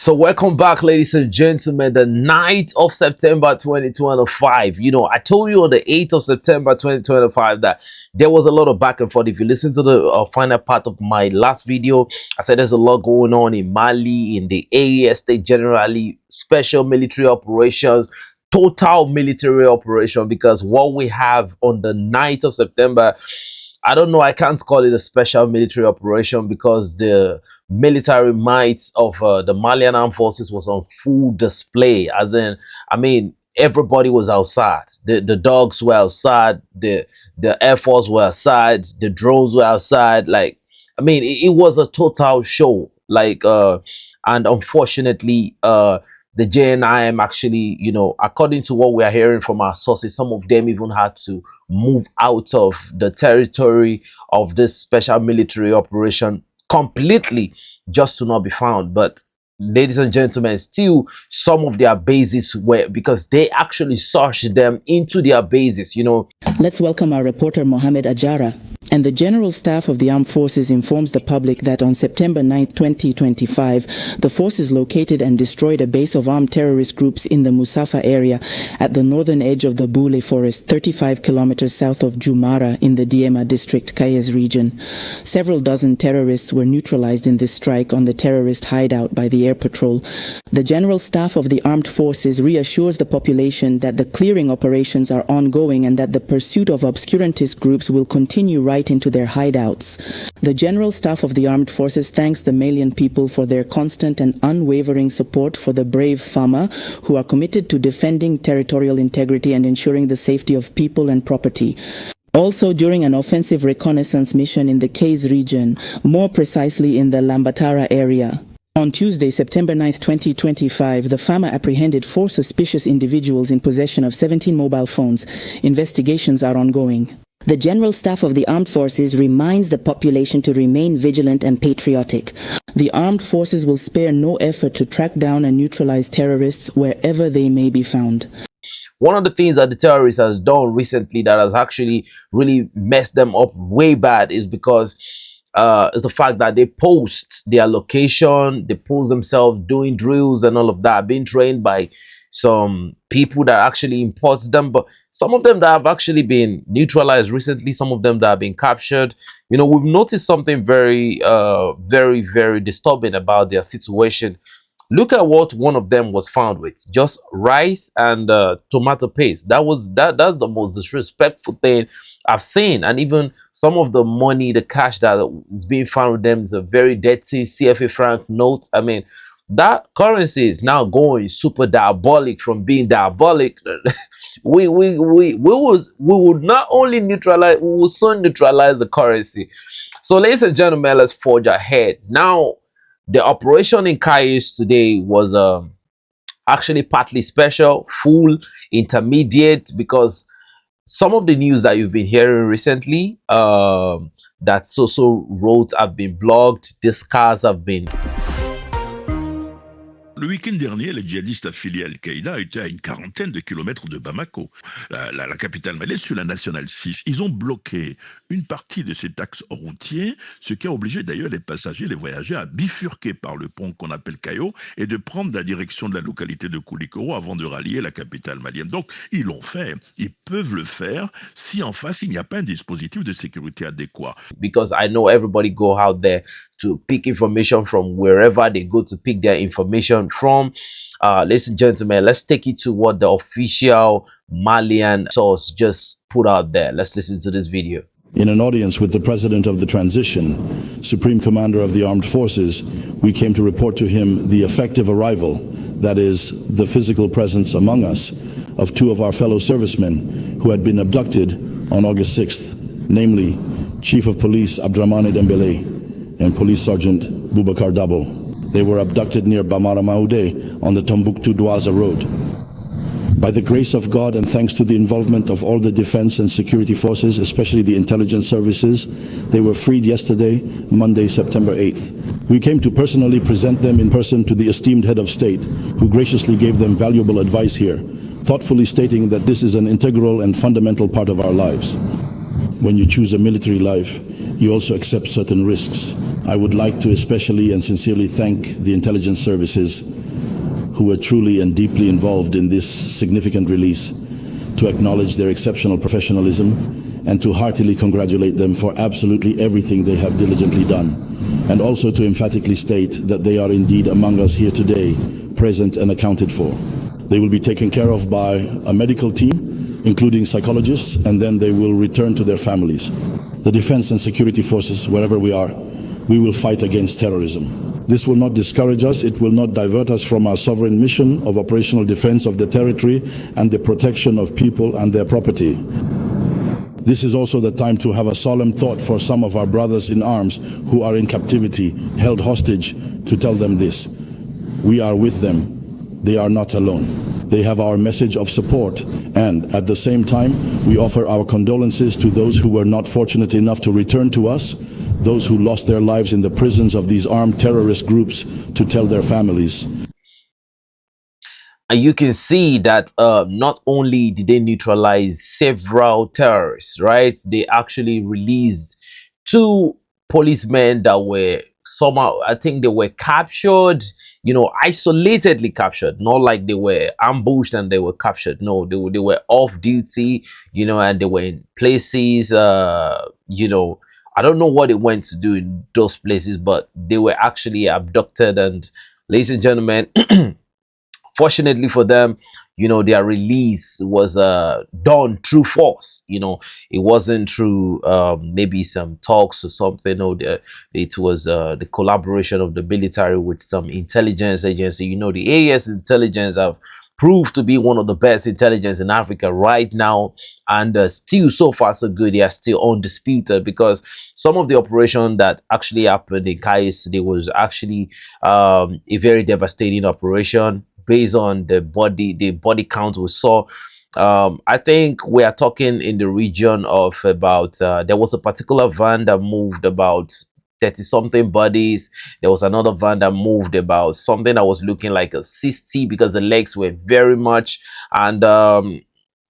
So welcome back, ladies and gentlemen, the 9th of September 2025. I told you on the 8th of September 2025 that there was a lot of back and forth. If you listen to the final part of my last video, I said there's a lot going on in Mali, in the AES state generally, special military operations, total military operation, because what we have on the 9th of September, I don't know, I can't call it a special military operation because the military might of the Malian armed forces was on full display. As in, everybody was outside. The dogs were outside. The Air Force were outside. The drones were outside. It was a total show. And unfortunately, the JNIM actually, according to what we are hearing from our sources, some of them even had to move out of the territory of this special military operation completely just to not be found. But ladies and gentlemen, still some of their bases were, because they actually searched them into their bases, Let's welcome our reporter Mohammed Ajara. And the General Staff of the Armed Forces informs the public that on September 9, 2025, the forces located and destroyed a base of armed terrorist groups in the Musafa area at the northern edge of the Bule forest, 35 kilometers south of Jumara in the Diema district, Kayes region. Several dozen terrorists were neutralized in this strike on the terrorist hideout by the air patrol. The General Staff of the Armed Forces reassures the population that the clearing operations are ongoing and that the pursuit of obscurantist groups will continue right into their hideouts. The General Staff of the Armed Forces thanks the Malian people for their constant and unwavering support for the brave Fama, who are committed to defending territorial integrity and ensuring the safety of people and property. Also, during an offensive reconnaissance mission in the Kayes region, more precisely in the Lambatara area, on Tuesday, September 9, 2025, the FAMA apprehended 4 suspicious individuals in possession of 17 mobile phones. Investigations are ongoing. The General Staff of the Armed Forces reminds the population to remain vigilant and patriotic. The armed forces will spare no effort to track down and neutralize terrorists wherever they may be found. One of the things that the terrorists has done recently that has actually really messed them up way bad is because is the fact that they post their location, they post themselves doing drills and all of that, being trained by some people that actually imports them, but some of them that have actually been neutralized recently, some of them that have been captured. We've noticed something very, very disturbing about their situation. Look at what one of them was found with: just rice and tomato paste. That's the most disrespectful thing I've seen. And even some of the money, the cash that is being found with them is a very dirty CFA franc note. That currency is now going super diabolic from being diabolic. we would not only neutralize, we will soon neutralize the currency. So ladies and gentlemen, let's forge ahead. Now, the operation in Kayes today was actually partly special, full, intermediate, because some of the news that you've been hearing recently, that social roads have been blocked, these cars have been... Le week-end dernier, les djihadistes affiliés à Al-Qaïda étaient à une quarantaine de kilomètres de Bamako, la capitale malienne, sur la nationale 6. Ils ont bloqué une partie de cet axe routier, ce qui a obligé d'ailleurs les passagers, les voyageurs à bifurquer par le pont qu'on appelle Cayo et de prendre la direction de la localité de Koulikoro avant de rallier la capitale malienne. Donc, ils l'ont fait. Ils peuvent le faire si en face, il n'y a pas un dispositif de sécurité adéquat. Because I know everybody go out there to pick information from wherever they go to pick their information from. Ladies and gentlemen, let's take it to what the official Malian source just put out there. Let's listen to this video. In an audience with the President of the Transition, Supreme Commander of the Armed Forces, we came to report to him the effective arrival, that is, the physical presence among us, of 2 of our fellow servicemen who had been abducted on August 6th, namely Chief of Police Abdrahmane Dembele and Police Sergeant Boubacar Dabo. They were abducted near Bamara Maoudé on the Tombouctou-Douaza road. By the grace of God and thanks to the involvement of all the defense and security forces, especially the intelligence services, they were freed yesterday, Monday, September 8th. We came to personally present them in person to the esteemed head of state, who graciously gave them valuable advice here, thoughtfully stating that this is an integral and fundamental part of our lives. When you choose a military life, you also accept certain risks. I would like to especially and sincerely thank the intelligence services who were truly and deeply involved in this significant release, to acknowledge their exceptional professionalism and to heartily congratulate them for absolutely everything they have diligently done, and also to emphatically state that they are indeed among us here today, present and accounted for. They will be taken care of by a medical team, including psychologists, and then they will return to their families. The defense and security forces, wherever we are, we will fight against terrorism. This will not discourage us, it will not divert us from our sovereign mission of operational defense of the territory and the protection of people and their property. This is also the time to have a solemn thought for some of our brothers in arms who are in captivity, held hostage, to tell them this: we are with them, they are not alone. They have our message of support, and at the same time, we offer our condolences to those who were not fortunate enough to return to us, those who lost their lives in the prisons of these armed terrorist groups, to tell their families. And you can see that not only did they neutralize several terrorists, right? They actually released 2 policemen that were somehow, I think they were captured, you know, isolatedly captured, not like they were ambushed and they were captured. No, they were off duty, you know, and they were in places, you know, I don't know what they went to do in those places, but they were actually abducted. And ladies and gentlemen, fortunately for them, you know, their release was done through force. You know, it wasn't through maybe some talks or something. Or it was the collaboration of the military with some intelligence agency. You know, the AES intelligence have proved to be one of the best intelligence in Africa right now, and still so far so good. They are still undisputed, because some of the operation that actually happened in Kayes today was actually a very devastating operation based on the body count we saw. I think we are talking in the region of about there was a particular van that moved about 30 something bodies. There was another van that moved about something that was looking like a 60, because the legs were very much. And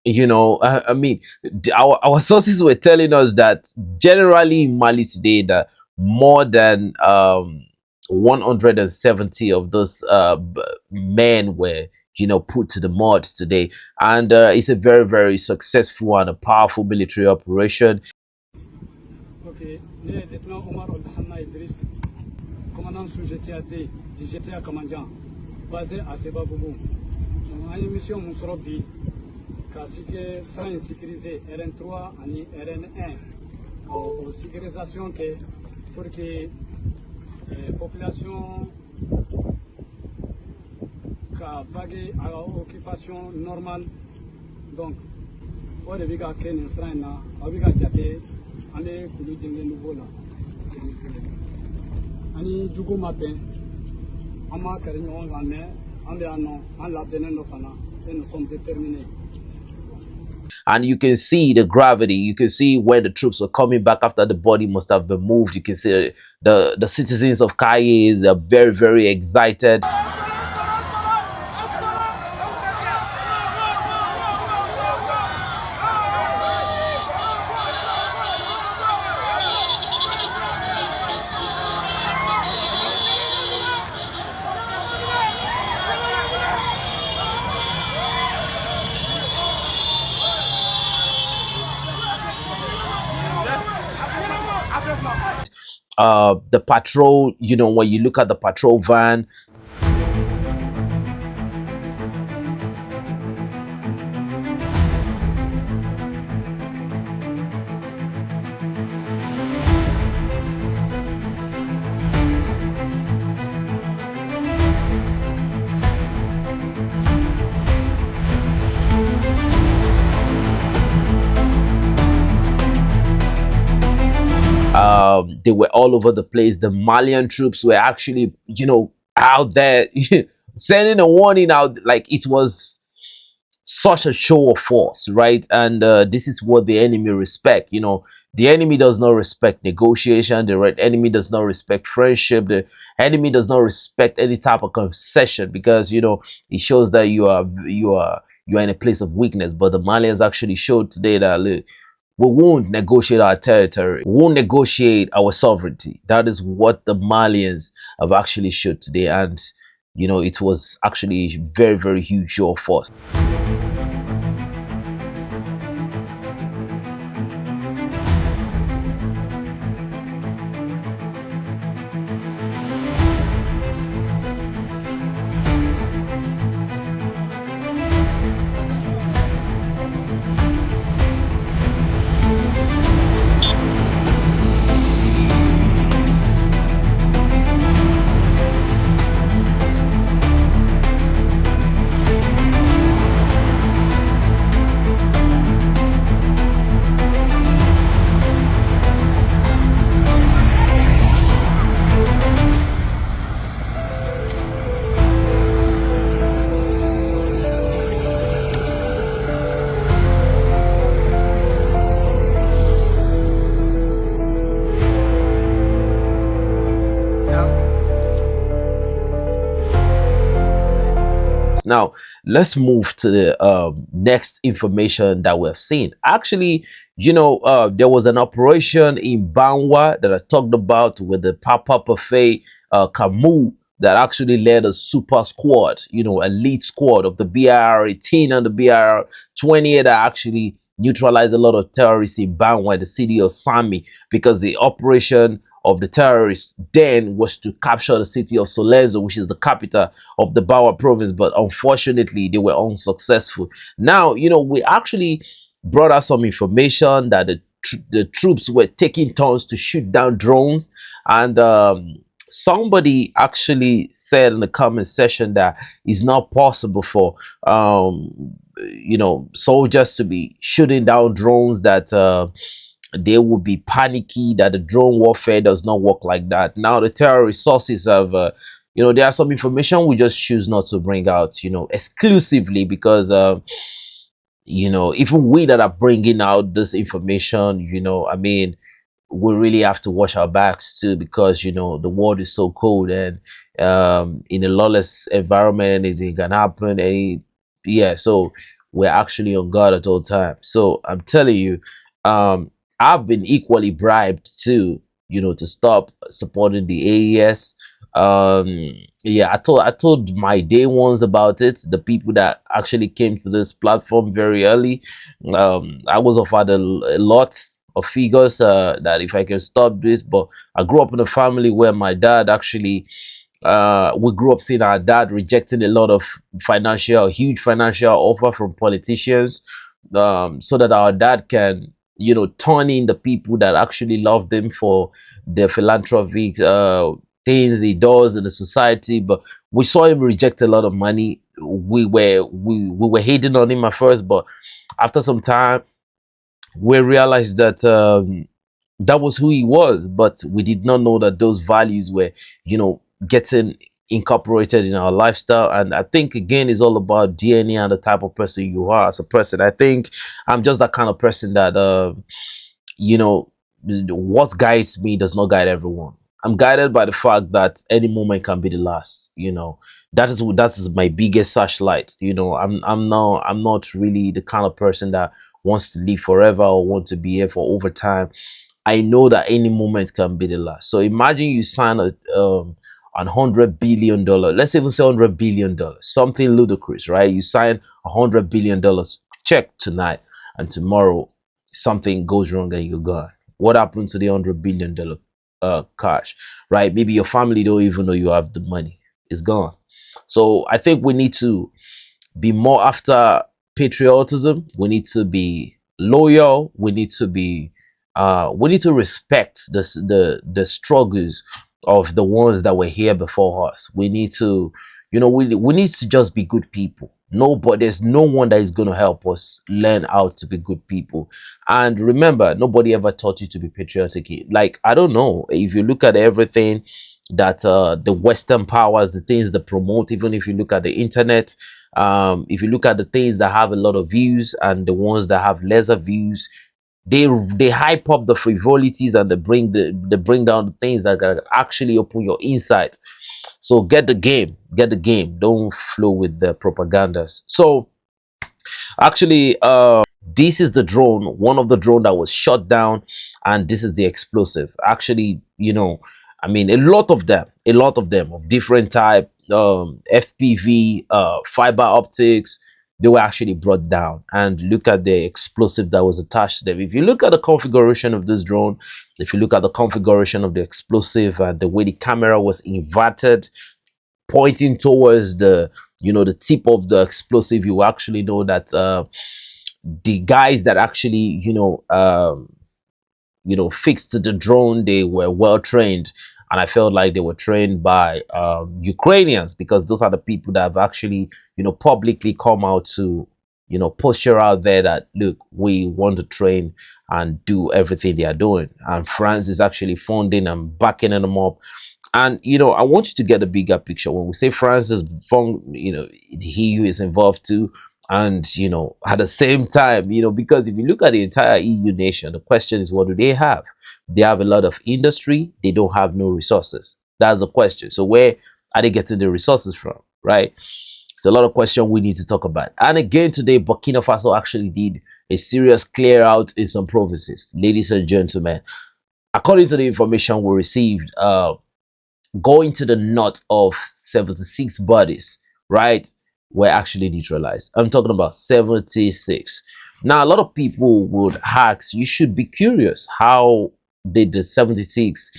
you know, I mean, our sources were telling us that generally in Mali today, that more than 170 of those men were, you know, put to the mud today. And it's a very, very successful and a powerful military operation. Okay, lieutenant Omar Al-Hamma Idriss, commandant sous GTA D, du GTA commandant, basé à Sebabougou. On a une mission Mousrobi, qui est sans sécuriser RN3 et RN1, pour sécurisation pour que la population a vagué à l'occupation normale. Donc, on a vu qu'il y a un train, on a vu qu'il y a un coulé de nouveau là. Ani jugo matin, on m'a carré on va mais on est non, on l'a donné nos fana et nous sommes déterminés. And you can see the gravity. You can see where the troops were coming back after the body must have been moved. You can see the citizens of Kayes are very, very excited. The patrol, you know, when you look at the patrol van, they were all over the place. The Malian troops were actually, you know, out there sending a warning out, like it was such a show of force, right? And this is what the enemy respect. You know, the enemy does not respect negotiation. The enemy does not respect friendship. The enemy does not respect any type of concession, because, you know, it shows that you are in a place of weakness. But the Malians actually showed today that, look, we won't negotiate our territory. We won't negotiate our sovereignty. That is what the Malians have actually showed today. And, you know, it was actually a very, very huge show of force. Now, let's move to the next information that we've seen. Actually, you know, there was an operation in Banwa that I talked about with the Papa Parfait Camus that actually led a super squad, you know, elite squad of the BIR 18 and the BIR 28 that actually neutralized a lot of terrorists in Banwa, the city of Sami, because the operation of the terrorists then was to capture the city of Solezo, which is the capital of the Bawa province, but unfortunately they were unsuccessful. Now, you know, we actually brought out some information that the troops were taking turns to shoot down drones, and somebody actually said in the comment section that it's not possible for you know, soldiers to be shooting down drones, that they would be panicky, that the drone warfare does not work like that. Now the terrorist sources have you know, there are some information we just choose not to bring out, you know, exclusively, because you know, even we that are bringing out this information, you know, I mean, we really have to watch our backs too, because, you know, the world is so cold, and in a lawless environment anything can happen. Yeah, so we're actually on guard at all times. So I'm telling you, I've been equally bribed too, you know, to stop supporting the AES. Yeah, I told my day ones about it, the people that actually came to this platform very early. I was offered a lot of figures that if I can stop this, but I grew up in a family where my dad actually we grew up seeing our dad rejecting a lot of huge financial offer from politicians, so that our dad can, you know, turn in the people that actually love them for the philanthropic things he does in the society. But we saw him reject a lot of money. We were hating on him at first, but after some time we realized that that was who he was, but we did not know that those values were, you know, getting incorporated in our lifestyle. And I think again it's all about DNA and the type of person you are as a person. I think I'm just that kind of person that you know, what guides me does not guide everyone. I'm guided by the fact that any moment can be the last. You know, that is my biggest searchlight. You know, I'm not really the kind of person that wants to live forever or want to be here for overtime. I know that any moment can be the last. So imagine you sign a $100 billion, let's even say $100 billion, something ludicrous, right? You sign $100 billion check tonight, and tomorrow something goes wrong and you're gone. What happened to the $100 billion cash, right? Maybe your family don't even know you have the money. It's gone. So I think we need to be more after patriotism. We need to be loyal. We need to be we need to respect the struggles of the ones that were here before us. We need to, you know, we need to just be good people. There's no one that is going to help us learn how to be good people. And remember, nobody ever taught you to be patriotic. Like, I don't know, if you look at everything that the Western powers, the things that promote, even if you look at the internet, if you look at the things that have a lot of views and the ones that have lesser views, they hype up the frivolities and they bring down the things that can actually open your insights. So get the game, don't flow with the propagandas. So actually This is the drone, one of the drone that was shot down, and this is the explosive. Actually, I mean, a lot of them of different type, FPV, fiber optics, they were actually brought down. And look at the explosive that was attached to them. If you look at the configuration of this drone, if you look at the configuration of the explosive and the way the camera was inverted, pointing towards the tip of the explosive, you actually know that the guys that actually fixed the drone, they were well trained. And I felt like they were trained by Ukrainians, because those are the people that have actually publicly come out to posture out there that, look, we want to train and do everything they are doing. And France is actually funding and backing them up. And I want you to get a bigger picture. When we say France is from, the EU is involved too. And at the same time, because if you look at the entire EU nation, the question is, what do they have? They have a lot of industry. They don't have no resources. That's the question. So where are they getting the resources from, right? It's a lot of questions we need to talk about. And again, today, Burkina Faso actually did a serious clear out in some provinces. Ladies and gentlemen, according to the information we received, going to the north of 76 bodies, right, were actually neutralized. I'm talking about 76. Now, a lot of people would ask, you should be curious, how did the 76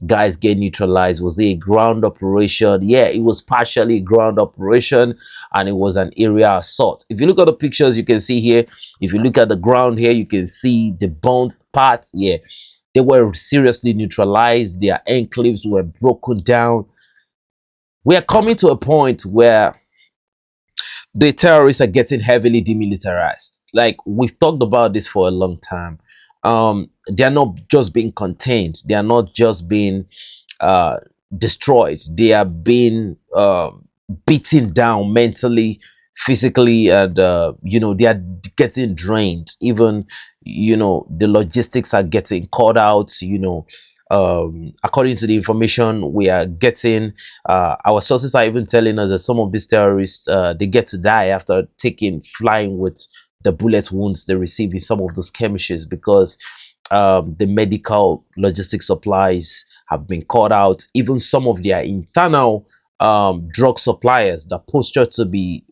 guys get neutralized? Was it a ground operation? Yeah, it was partially a ground operation, and it was an area assault. If you look at the pictures, you can see here, if you look at the ground here, you can see the burnt parts. Yeah, they were seriously neutralized. Their enclaves were broken down. We are coming to a point where the terrorists are getting heavily demilitarized. Like, we've talked about this for a long time. They are not just being contained. They are not just being destroyed. They are being beaten down mentally, physically, and they are getting drained. Even the logistics are getting cut out. According to the information we are getting, our sources are even telling us that some of these terrorists, they get to die after flying with the bullet wounds they receive in some of those skirmishes, because the medical logistic supplies have been cut out. Even some of their internal drug suppliers that posture to be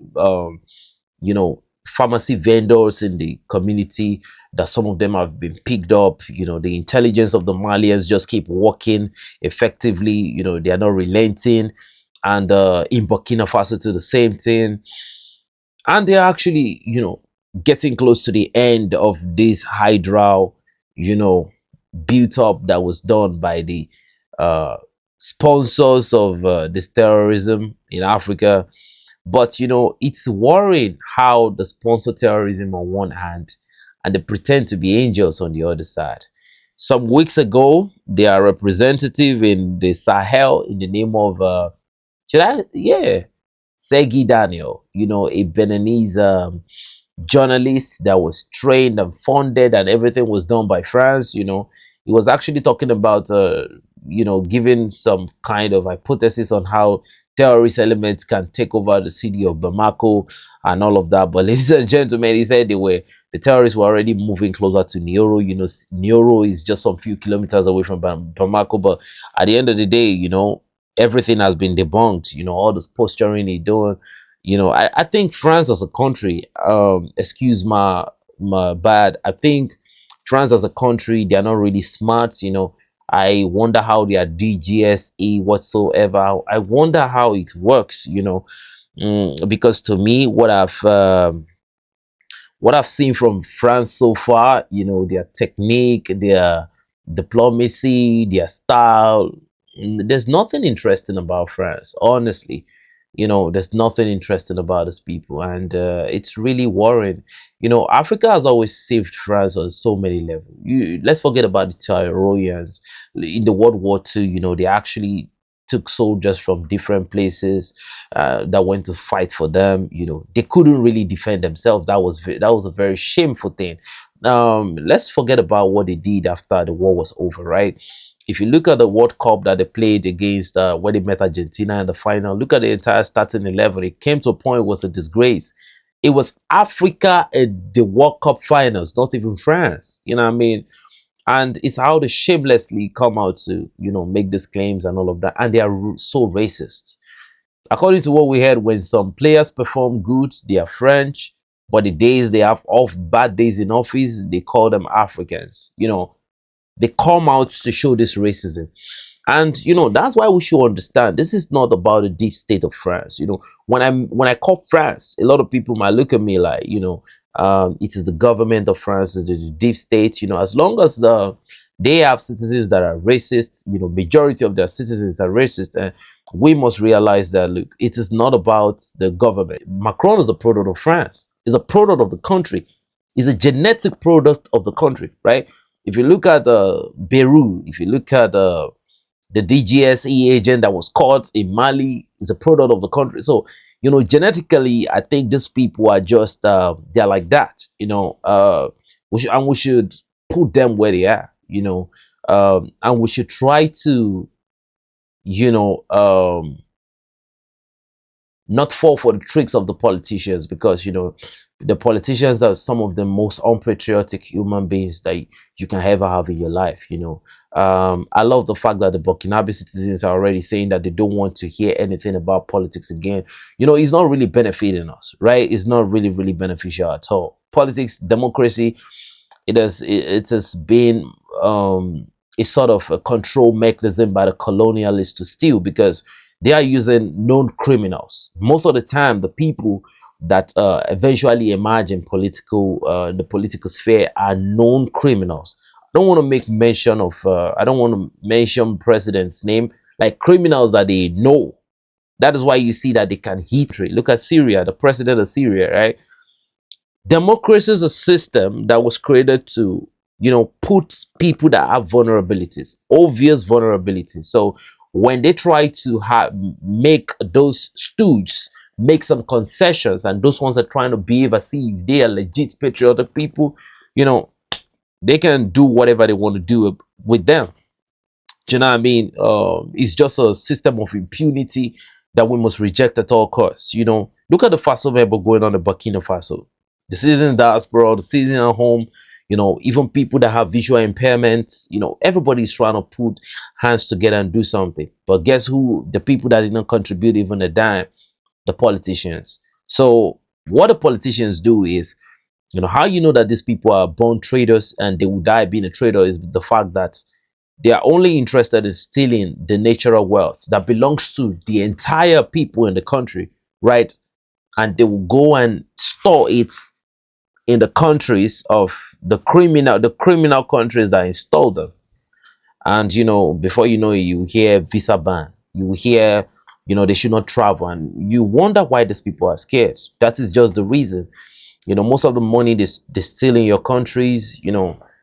pharmacy vendors in the community, that some of them have been picked up. The intelligence of the Malians just keep working effectively. They are not relenting. And in Burkina Faso to the same thing. And they're actually, getting close to the end of this hydra, built up that was done by the sponsors of this terrorism in Africa. But it's worrying how the sponsor terrorism on one hand, and they pretend to be angels on the other side. Some weeks ago, their representative in the Sahel, in the name of Segi Daniel, a Beninese journalist that was trained and funded, and everything was done by France. He was actually talking about giving some kind of hypothesis on how terrorist elements can take over the city of Bamako and all of that. But ladies and gentlemen, he said the terrorists were already moving closer to Nioro. Nioro is just some few kilometers away from Bamako. But at the end of the day, everything has been debunked. All this posturing he's doing. I think France as a country, excuse my bad, I think France as a country, they're not really smart. I wonder how their DGSE whatsoever, I wonder how it works, because to me, what I've seen from France so far, their technique, their diplomacy, their style, there's nothing interesting about France, honestly. There's nothing interesting about these people, and it's really worrying. Africa has always saved France on so many levels. Let's forget about the Tyroleans in the World War II. They actually took soldiers from different places that went to fight for them. They couldn't really defend themselves. That was a very shameful thing. Let's forget about what they did after the war was over, right? If you look at the World Cup that they played against when they met Argentina in the final, look at the entire starting 11. It came to a point it was a disgrace. It was Africa at the World Cup finals, not even France. You know what I mean? And it's how they shamelessly come out to, make these claims and all of that. And they are so racist. According to what we heard, when some players perform good, they are French. But the days they have off, bad days in office, they call them Africans. They come out to show this racism. And that's why we should understand this is not about the deep state of France. When I call France, a lot of people might look at me like, it is the government of France, it's the deep state. As long as they have citizens that are racist, majority of their citizens are racist, and we must realize that, look, it is not about the government. Macron is a product of France. He's a product of the country. He's a genetic product of the country, right? If you look at Beirut, if you look at the DGSE agent that was caught in Mali, is a product of the country. So, genetically, I think these people are just, they're like that, we should put them where they are, and we should try to, not fall for the tricks of the politicians, because the politicians are some of the most unpatriotic human beings that you can ever have in your life. I love the fact that the Burkinabe citizens are already saying that they don't want to hear anything about politics again. It's not really benefiting us, right? It's not really beneficial at all. Politics, democracy, it has been a sort of a control mechanism by the colonialists to steal, because they are using known criminals. Most of the time, the people that eventually emerge in the political sphere are known criminals. I don't want to make mention of, I don't want to mention president's name, like criminals that they know. That is why you see that they can hit. Look at Syria, the president of Syria, right? Democracy is a system that was created to, put people that have vulnerabilities, obvious vulnerabilities. So when they try to make those stooges make some concessions, and those ones are trying to behave as if they are legit patriotic people, they can do whatever they want to do with them. Do you know what I mean? It's just a system of impunity that we must reject at all costs. Look at the FASO member going on in Burkina Faso. The citizen in diaspora, the citizen at home, even people that have visual impairments, everybody's trying to put hands together and do something. But guess who? The people that didn't contribute even a dime, the politicians. So what the politicians do is, how that these people are born traitors and they will die being a traitor is the fact that they are only interested in stealing the natural wealth that belongs to the entire people in the country, right? And they will go and store it in the countries of the criminal countries that installed them. And before you know it, you hear visa ban, you hear they should not travel, and you wonder why these people are scared. That is just the reason. Most of the money they steal in your countries,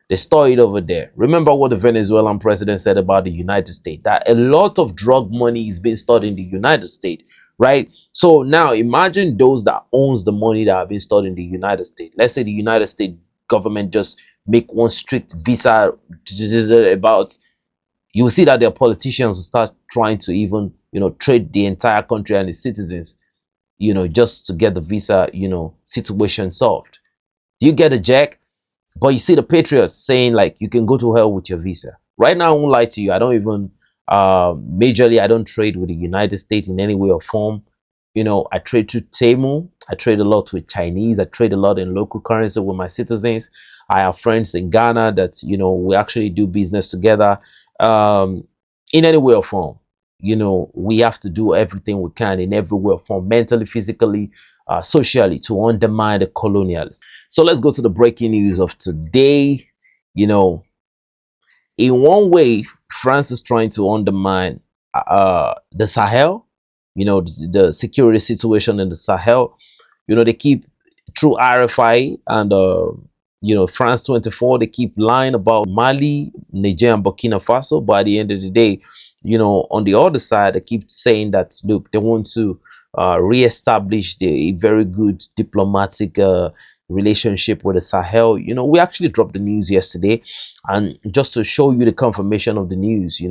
they store it over there. Remember what the Venezuelan president said about the United States, that a lot of drug money is being stored in the United States, right? So now imagine those that owns the money that have been stored in the United States. Let's say the United States government just make one strict visa about, you will see that their politicians will start trying to even, trade the entire country and its citizens, just to get the visa, situation solved. Do you get a jack? But you see the patriots saying, like, you can go to hell with your visa. Right now, I won't lie to you. I don't even, majorly, I don't trade with the United States in any way or form. I trade to Temu. I trade a lot with Chinese. I trade a lot in local currency with my citizens. I have friends in Ghana that, we actually do business together. In any way or form, we have to do everything we can in every way or form, mentally, physically, socially, to undermine the colonialists. So let's go to the breaking news of today. In one way, France is trying to undermine the Sahel, the security situation in the Sahel. They keep, through RFI and France 24, they keep lying about Mali, Niger, and Burkina Faso. But at the end of the day, on the other side, they keep saying that, look, they want to re-establish a very good diplomatic relationship with the Sahel. We actually dropped the news yesterday, and just to show you the confirmation of the news,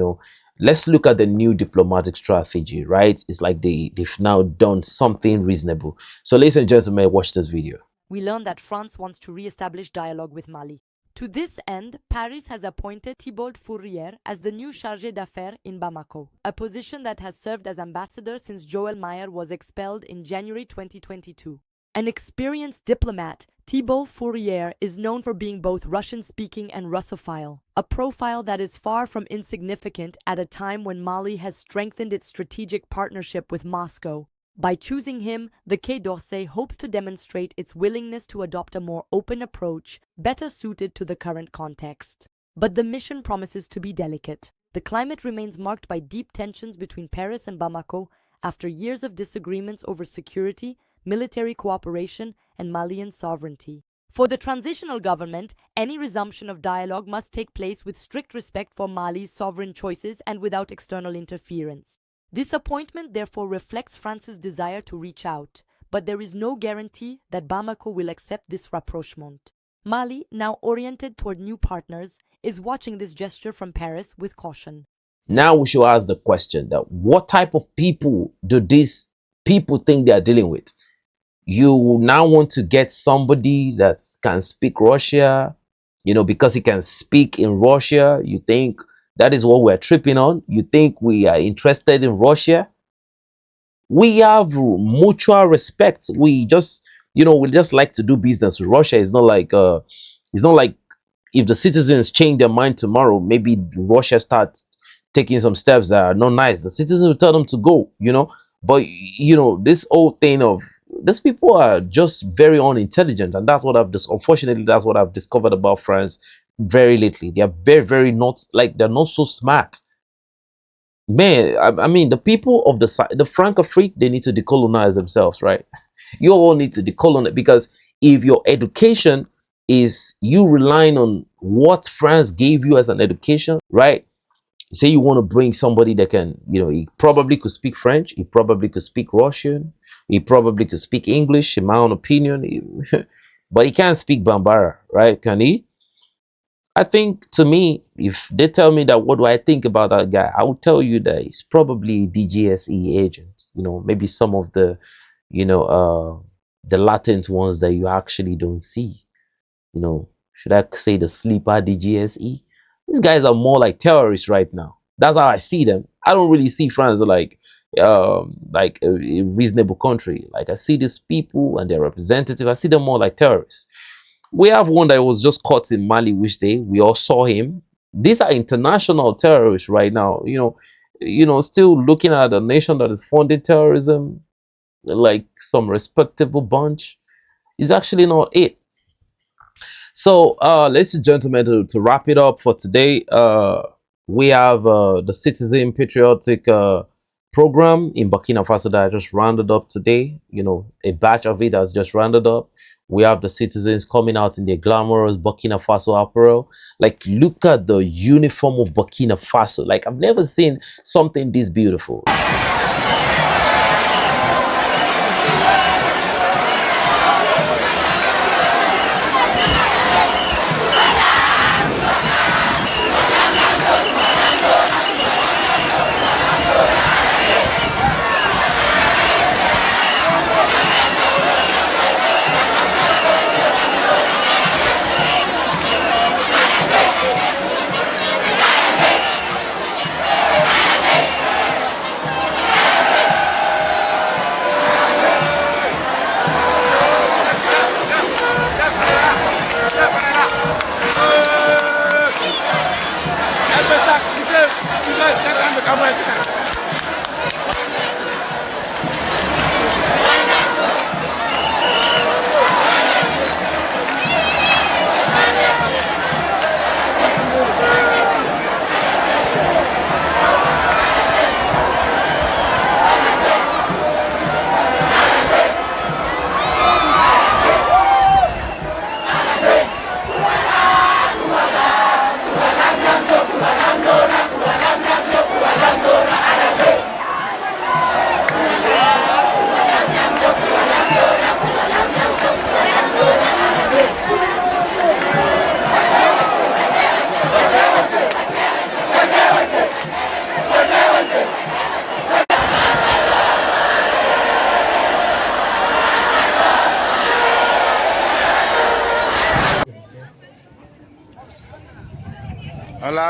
let's look at the new diplomatic strategy, right? It's like they've now done something reasonable. So ladies and gentlemen, watch this video. We learned that France wants to re-establish dialogue with Mali. To this end, Paris has appointed Thibault Fourrière as the new chargé d'affaires in Bamako, a position that has served as ambassador since Joël Meyer was expelled in January 2022. An experienced diplomat, Thibault Fourrière is known for being both Russian-speaking and Russophile, a profile that is far from insignificant at a time when Mali has strengthened its strategic partnership with Moscow. By choosing him, the Quai d'Orsay hopes to demonstrate its willingness to adopt a more open approach, better suited to the current context. But the mission promises to be delicate. The climate remains marked by deep tensions between Paris and Bamako after years of disagreements over security, military cooperation, and Malian sovereignty. For the transitional government, any resumption of dialogue must take place with strict respect for Mali's sovereign choices and without external interference. This appointment therefore reflects France's desire to reach out, but there is no guarantee that Bamako will accept this rapprochement. Mali, now oriented toward new partners, is watching this gesture from Paris with caution. Now we should ask the question that what type of people do these people think they are dealing with? You now want to get somebody that can speak Russia, because he can speak in Russia. You think that is what we're tripping on? You think we are interested in Russia? We have mutual respect. We just like to do business with Russia. It's not like if the citizens change their mind tomorrow, maybe Russia starts taking some steps that are not nice. The citizens will tell them to go, But this whole thing of these people are just very unintelligent, and that's what unfortunately that's what I've discovered about France very lately. They are very, very they're not so smart. Man, I mean, the people of the Francophone, they need to decolonize themselves, right? You all need to decolonize, because if your education is you relying on what France gave you as an education, right? Say you want to bring somebody that can, he probably could speak French, he probably could speak Russian, he probably could speak English, in my own opinion, but he can't speak Bambara, right? Can he? I think, to me, if they tell me that, what do I think about that guy? I would tell you that he's probably a DGSE agent, maybe some of the, the latent ones that you actually don't see, should I say the sleeper DGSE? These guys are more like terrorists right now. That's how I see them. I don't really see France like a reasonable country. Like, I see these people and their representatives, I see them more like terrorists. We have one that was just caught in Mali, which we all saw him. These are international terrorists right now. Still looking at a nation that is funding terrorism, like some respectable bunch, is actually not it. So, ladies and gentlemen, to wrap it up for today, we have the Citizen Patriotic program in Burkina Faso that I just rounded up today. A batch of it has just rounded up. We have the citizens coming out in their glamorous Burkina Faso apparel. Like, look at the uniform of Burkina Faso. Like, I've never seen something this beautiful.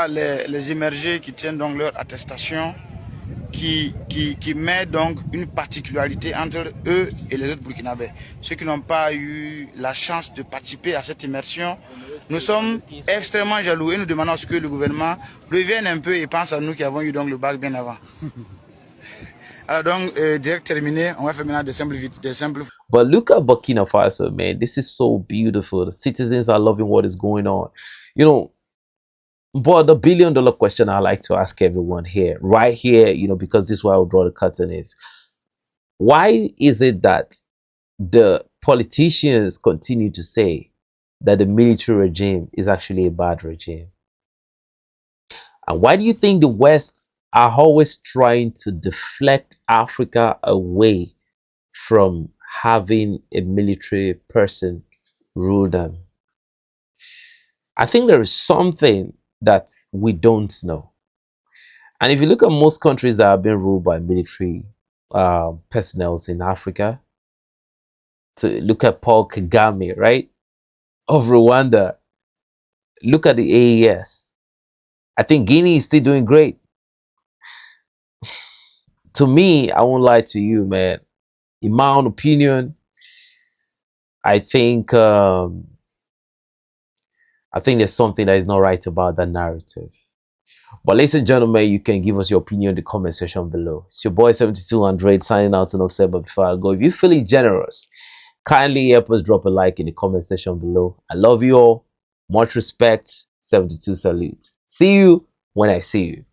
a les émergés qui tiennent donc leur attestation, qui met donc une particularité entre eux et les autres Burkinabés. Ceux qui n'ont pas eu la chance de participer à cette immersion, nous sommes extrêmement jaloux et nous demandons à ce que le gouvernement revienne un peu et pense à nous qui avons eu donc le bac bien avant. Alors donc, direct terminé, on va faire maintenant des simples. But look at Burkina Faso, man. This is so beautiful. The citizens are loving what is going on. You know, but the billion-dollar question I like to ask everyone here, right here, you know, because this is why I'll draw the curtain is, why is it that the politicians continue to say that the military regime is actually a bad regime? And why do you think the West are always trying to deflect Africa away from having a military person rule them? I think there is something that we don't know. And if you look at most countries that have been ruled by military personnel in Africa, to look at Paul Kagame, right, of Rwanda, look at the AES. I think Guinea is still doing great. To me, I won't lie to you, man. In my own opinion, I think there's something that is not right about that narrative. But ladies and gentlemen, you can give us your opinion in the comment section below. It's your boy 7200 signing out and upset. But before I go, if you're feeling generous, kindly help us drop a like in the comment section below. I love you all. Much respect. 72 salute. See you when I see you.